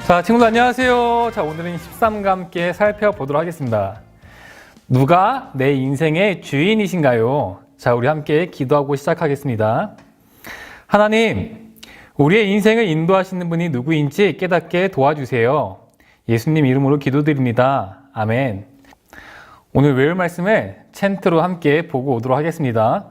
자, 친구들 안녕하세요. 자, 오늘은 13과 함께 살펴보도록 하겠습니다. 누가 내 인생의 주인이신가요? 자, 우리 함께 기도하고 시작하겠습니다. 하나님, 우리의 인생을 인도하시는 분이 누구인지 깨닫게 도와주세요. 예수님 이름으로 기도드립니다. 아멘. 오늘 외울 말씀을 챈트로 함께 보고 오도록 하겠습니다.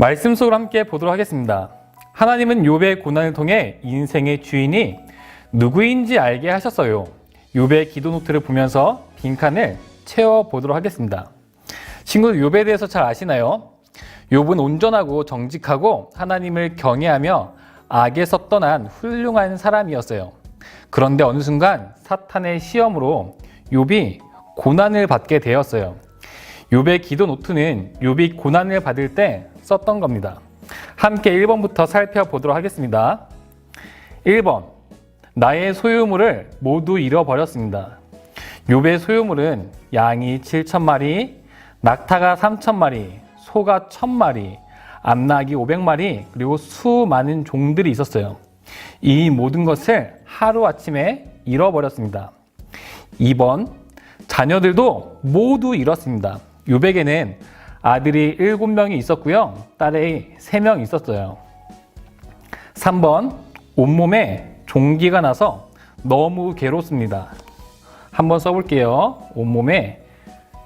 말씀 속으로 함께 보도록 하겠습니다. 하나님은 욥의 고난을 통해 인생의 주인이 누구인지 알게 하셨어요. 욥의 기도 노트를 보면서 빈칸을 채워보도록 하겠습니다. 친구들, 욥에 대해서 잘 아시나요? 욥은 온전하고 정직하고 하나님을 경외하며 악에서 떠난 훌륭한 사람이었어요. 그런데 어느 순간 사탄의 시험으로 욥이 고난을 받게 되었어요. 욥의 기도 노트는 욥이 고난을 받을 때 썼던 겁니다. 함께 1번부터 살펴보도록 하겠습니다. 1번, 나의 소유물을 모두 잃어버렸습니다. 욥의 소유물은 양이 7,000마리, 낙타가 3,000마리, 소가 1,000마리, 암낙이 500마리, 그리고 수많은 종들이 있었어요. 이 모든 것을 하루아침에 잃어버렸습니다. 2번, 자녀들도 모두 잃었습니다. 욥에게는 아들이 7명이 있었고요. 딸이 3명 있었어요. 3번, 온몸에 종기가 나서 너무 괴롭습니다. 한번 써볼게요. 온몸에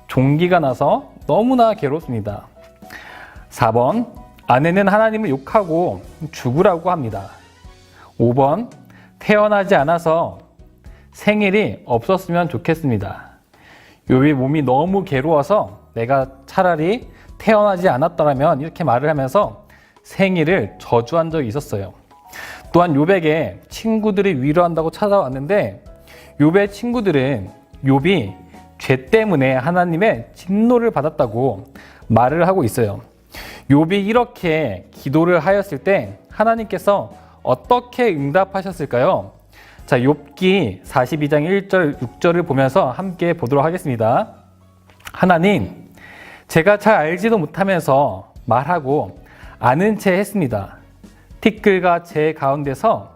종기가 나서 너무나 괴롭습니다. 4번, 아내는 하나님을 욕하고 죽으라고 합니다. 5번, 태어나지 않아서 생일이 없었으면 좋겠습니다. 욥의 몸이 너무 괴로워서 내가 차라리 태어나지 않았더라면 이렇게 말을 하면서 생일을 저주한 적이 있었어요. 또한 욥에게 친구들이 위로한다고 찾아왔는데 욥의 친구들은 욥이 죄 때문에 하나님의 진노를 받았다고 말을 하고 있어요. 욥이 이렇게 기도를 하였을 때 하나님께서 어떻게 응답하셨을까요? 자, 욥기 42장 1절, 6절을 보면서 함께 보도록 하겠습니다. 하나님, 제가 잘 알지도 못하면서 말하고 아는 채 했습니다. 티끌과 제 가운데서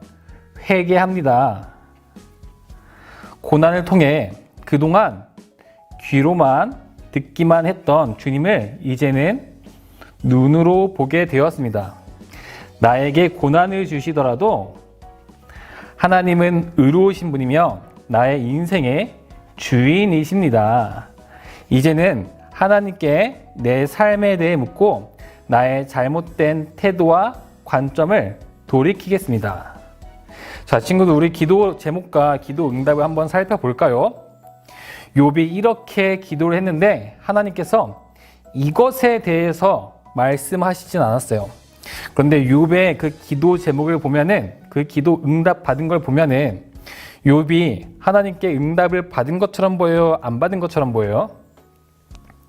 회개합니다. 고난을 통해 그동안 귀로만 듣기만 했던 주님을 이제는 눈으로 보게 되었습니다. 나에게 고난을 주시더라도 하나님은 의로우신 분이며 나의 인생의 주인이십니다. 이제는 하나님께 내 삶에 대해 묻고 나의 잘못된 태도와 관점을 돌이키겠습니다. 자, 친구들, 우리 기도 제목과 기도 응답을 한번 살펴볼까요? 욥이 이렇게 기도를 했는데 하나님께서 이것에 대해서 말씀하시진 않았어요. 그런데 욥의 그 기도 제목을 보면은, 그 기도 응답 받은 걸 보면은 욥이 하나님께 응답을 받은 것처럼 보여요? 안 받은 것처럼 보여요?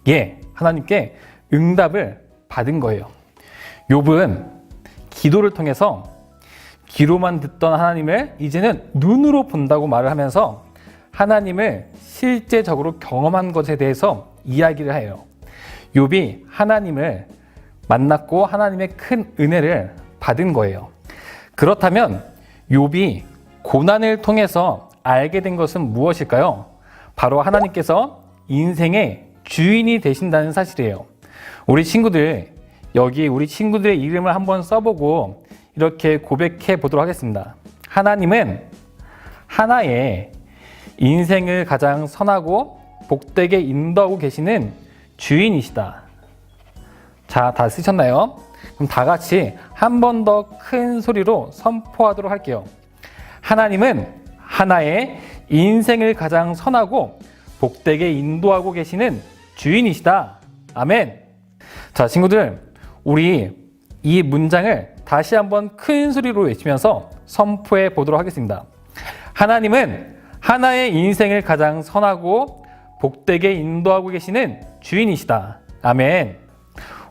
예, 하나님께 응답을 받은 거예요. 욥은 기도를 통해서 귀로만 듣던 하나님을 이제는 눈으로 본다고 말을 하면서 하나님을 실제적으로 경험한 것에 대해서 이야기를 해요. 욥이 하나님을 만났고 하나님의 큰 은혜를 받은 거예요. 그렇다면 욥이 고난을 통해서 알게 된 것은 무엇일까요? 바로 하나님께서 인생의 주인이 되신다는 사실이에요. 우리 친구들, 여기 우리 친구들의 이름을 한번 써보고 이렇게 고백해 보도록 하겠습니다. 하나님은 하나의 인생을 가장 선하고 복되게 인도하고 계시는 주인이시다. 자, 다 쓰셨나요? 그럼 다 같이 한 번 더 큰 소리로 선포하도록 할게요. 하나님은 하나의 인생을 가장 선하고 복되게 인도하고 계시는 주인이시다. 아멘. 자, 친구들, 우리 이 문장을 다시 한번 큰 소리로 외치면서 선포해 보도록 하겠습니다. 하나님은 하나의 인생을 가장 선하고 복되게 인도하고 계시는 주인이시다. 아멘.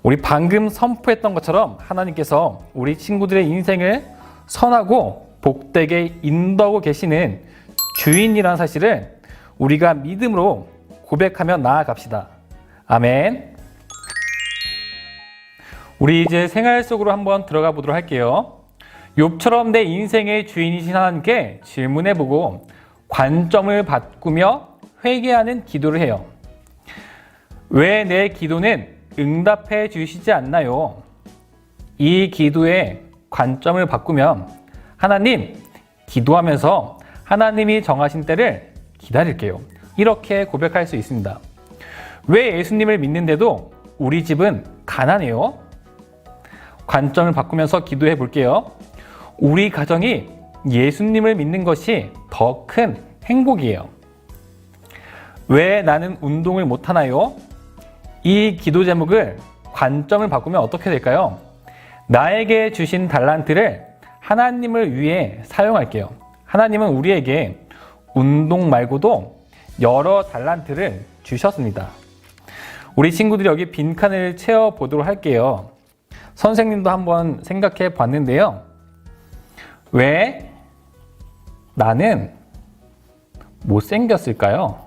우리 방금 선포했던 것처럼 하나님께서 우리 친구들의 인생을 선하고 복되게 인도하고 계시는 주인이라는 사실을 우리가 믿음으로 고백하며 나아갑시다. 아멘. 우리 이제 생활 속으로 한번 들어가 보도록 할게요. 욥처럼 내 인생의 주인이신 하나님께 질문해보고 관점을 바꾸며 회개하는 기도를 해요. 왜 내 기도는 응답해 주시지 않나요? 이 기도의 관점을 바꾸면 하나님, 기도하면서 하나님이 정하신 때를 기다릴게요. 이렇게 고백할 수 있습니다. 왜 예수님을 믿는데도 우리 집은 가난해요? 관점을 바꾸면서 기도해 볼게요. 우리 가정이 예수님을 믿는 것이 더 큰 행복이에요. 왜 나는 운동을 못하나요? 이 기도 제목을 관점을 바꾸면 어떻게 될까요? 나에게 주신 달란트를 하나님을 위해 사용할게요. 하나님은 우리에게 운동 말고도 여러 달란트를 주셨습니다. 우리 친구들이 여기 빈칸을 채워보도록 할게요. 선생님도 한번 생각해 봤는데요. 왜 나는 못생겼을까요?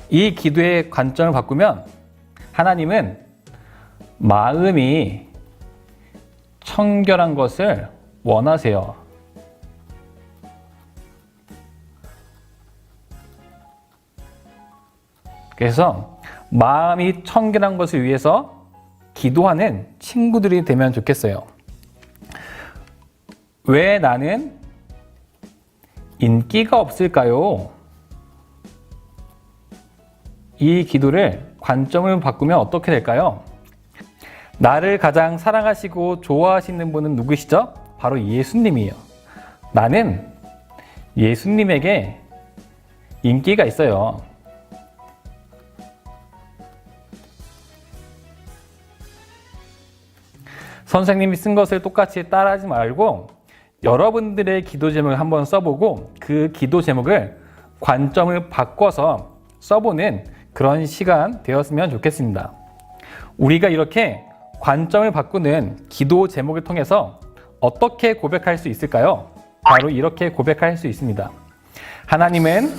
이 기도의 관점을 바꾸면 하나님은 마음이 청결한 것을 원하세요. 그래서 마음이 청결한 것을 위해서 기도하는 친구들이 되면 좋겠어요. 왜 나는 인기가 없을까요? 이 기도를 관점을 바꾸면 어떻게 될까요? 나를 가장 사랑하시고 좋아하시는 분은 누구시죠? 바로 예수님이에요. 나는 예수님에게 인기가 있어요. 선생님이 쓴 것을 똑같이 따라하지 말고 여러분들의 기도 제목을 한번 써보고 그 기도 제목을 관점을 바꿔서 써보는 그런 시간 되었으면 좋겠습니다. 우리가 이렇게 관점을 바꾸는 기도 제목을 통해서 어떻게 고백할 수 있을까요? 바로 이렇게 고백할 수 있습니다. 하나님은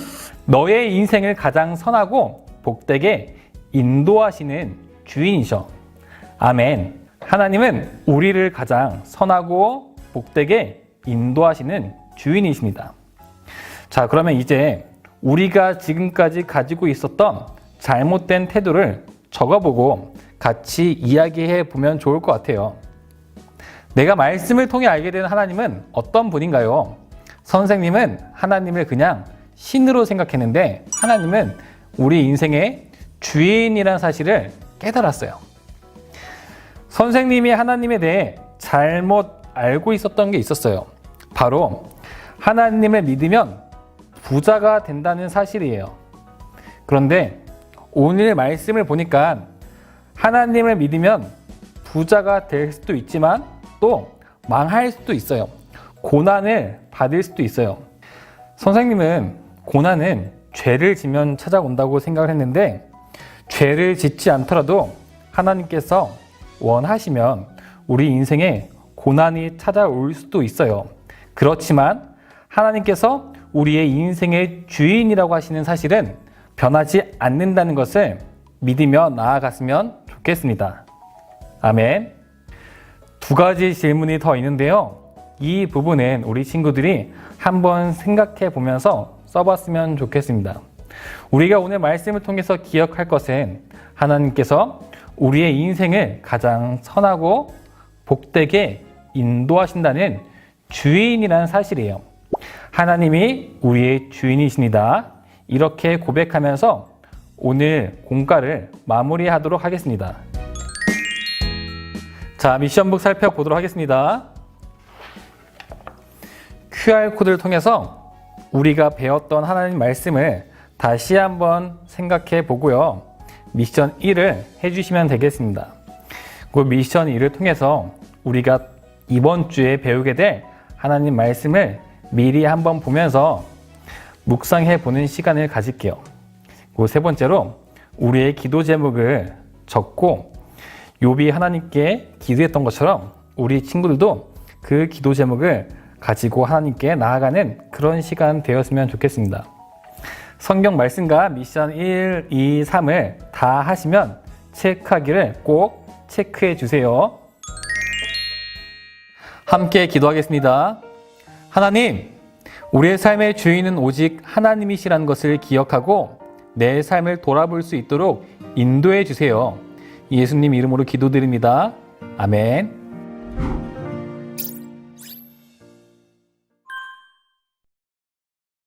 너의 인생을 가장 선하고 복되게 인도하시는 주인이셔. 아멘. 하나님은 우리를 가장 선하고 복되게 인도하시는 주인이십니다. 자, 그러면 이제 우리가 지금까지 가지고 있었던 잘못된 태도를 적어보고 같이 이야기해 보면 좋을 것 같아요. 내가 말씀을 통해 알게 된 하나님은 어떤 분인가요? 선생님은 하나님을 그냥 신으로 생각했는데 하나님은 우리 인생의 주인이라는 사실을 깨달았어요. 선생님이 하나님에 대해 잘못 알고 있었던 게 있었어요. 바로 하나님을 믿으면 부자가 된다는 사실이에요. 그런데 오늘 말씀을 보니까 하나님을 믿으면 부자가 될 수도 있지만 또 망할 수도 있어요. 고난을 받을 수도 있어요. 선생님은 고난은 죄를 지면 찾아온다고 생각을 했는데 죄를 짓지 않더라도 하나님께서 원하시면 우리 인생에 고난이 찾아올 수도 있어요. 그렇지만 하나님께서 우리의 인생의 주인이라고 하시는 사실은 변하지 않는다는 것을 믿으며 나아갔으면 좋겠습니다. 아멘. 두 가지 질문이 더 있는데요. 이 부분은 우리 친구들이 한번 생각해 보면서 써봤으면 좋겠습니다. 우리가 오늘 말씀을 통해서 기억할 것은 하나님께서 우리의 인생을 가장 선하고 복되게 인도하신다는 주인이라는 사실이에요. 하나님이 우리의 주인이십니다. 이렇게 고백하면서 오늘 공과를 마무리하도록 하겠습니다. 자, 미션북 살펴보도록 하겠습니다. QR코드를 통해서 우리가 배웠던 하나님 말씀을 다시 한번 생각해 보고요. 미션 1을 해주시면 되겠습니다. 그 미션 1을 통해서 우리가 이번 주에 배우게 될 하나님 말씀을 미리 한번 보면서 묵상해 보는 시간을 가질게요. 그 세 번째로 우리의 기도 제목을 적고 욥이 하나님께 기도했던 것처럼 우리 친구들도 그 기도 제목을 가지고 하나님께 나아가는 그런 시간 되었으면 좋겠습니다. 성경 말씀과 미션 1, 2, 3을 다 하시면 체크하기를 꼭 체크해 주세요. 함께 기도하겠습니다. 하나님, 우리의 삶의 주인은 오직 하나님이시라는 것을 기억하고 내 삶을 돌아볼 수 있도록 인도해 주세요. 예수님 이름으로 기도드립니다. 아멘.